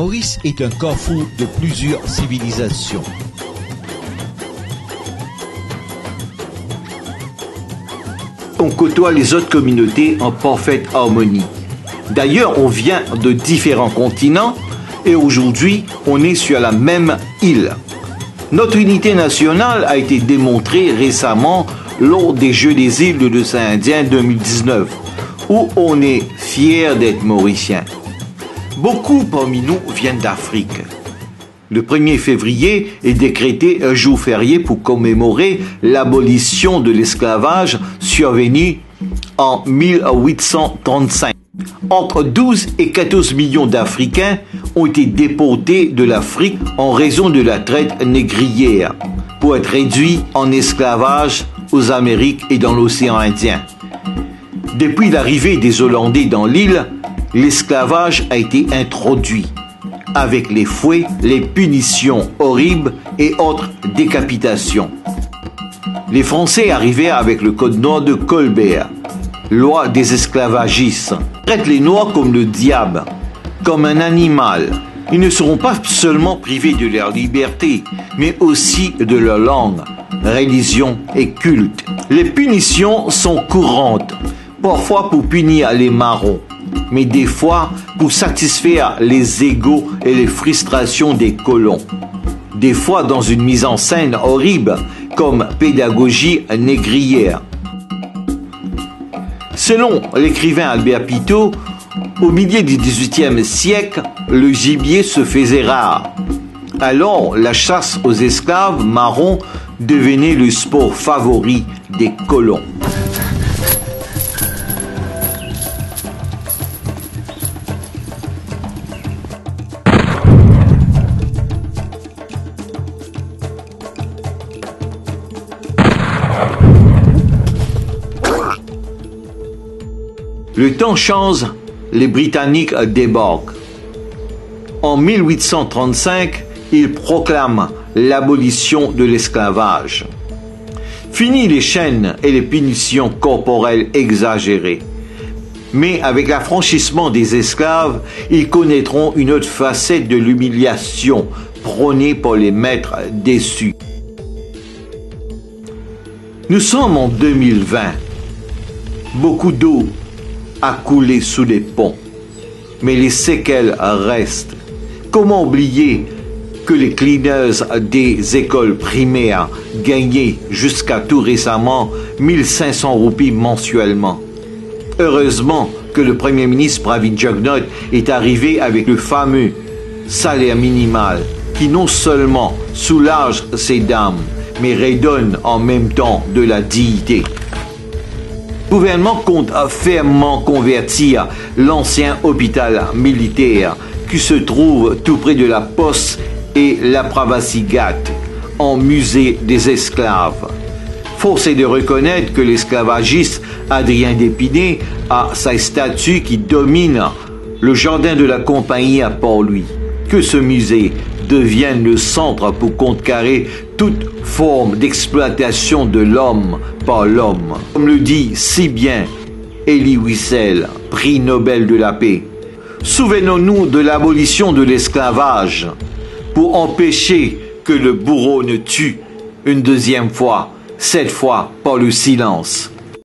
Maurice est un carrefour de plusieurs civilisations. On côtoie les autres communautés en parfaite harmonie. D'ailleurs, on vient de différents continents et aujourd'hui, on est sur la même île. Notre unité nationale a été démontrée récemment lors des Jeux des îles de l'océan Indien 2019, où on est fiers d'être mauriciens. Beaucoup parmi nous viennent d'Afrique. Le 1er février est décrété un jour férié pour commémorer l'abolition de l'esclavage survenue en 1835. Entre 12 et 14 millions d'Africains ont été déportés de l'Afrique en raison de la traite négrière pour être réduits en esclavage aux Amériques et dans l'océan Indien. Depuis l'arrivée des Hollandais dans l'île, l'esclavage a été introduit avec les fouets, les punitions horribles et autres décapitations. Les Français arrivaient avec le Code noir de Colbert, loi des esclavagistes, traitent les Noirs comme le diable, comme un animal. Ils ne seront pas seulement privés de leur liberté, mais aussi de leur langue, religion et culte. Les punitions sont courantes, parfois pour punir les marrons, mais des fois pour satisfaire les égos et les frustrations des colons. Des fois dans une mise en scène horrible, comme pédagogie négrière. Selon l'écrivain Albert Pitot, au milieu du XVIIIe siècle, le gibier se faisait rare. Alors, la chasse aux esclaves marrons devenait le sport favori des colons. Le temps change, les Britanniques débarquent. En 1835, ils proclament l'abolition de l'esclavage. Fini les chaînes et les punitions corporelles exagérées. Mais avec l'affranchissement des esclaves, ils connaîtront une autre facette de l'humiliation prônée par les maîtres déçus. Nous sommes en 2020. Beaucoup d'eau a coulé sous les ponts, mais les séquelles restent. Comment oublier que les cleaners des écoles primaires gagnaient jusqu'à tout récemment 1500 roupies mensuellement? Heureusement que le Premier ministre Pravin Jugnauth est arrivé avec le fameux salaire minimal qui non seulement soulage ces dames, mais redonne en même temps de la dignité. Le gouvernement compte fermement convertir l'ancien hôpital militaire qui se trouve tout près de la Poste et la Pravasigat en musée des esclaves. Force est de reconnaître que l'esclavagiste Adrien d'Épinay a sa statue qui domine le jardin de la compagnie à Port-Louis. Que ce musée devienne le centre pour contrecarrer toute forme d'exploitation de l'homme par l'homme. Comme le dit si bien Elie Wiesel, prix Nobel de la paix. Souvenons-nous de l'abolition de l'esclavage pour empêcher que le bourreau ne tue une deuxième fois, cette fois par le silence.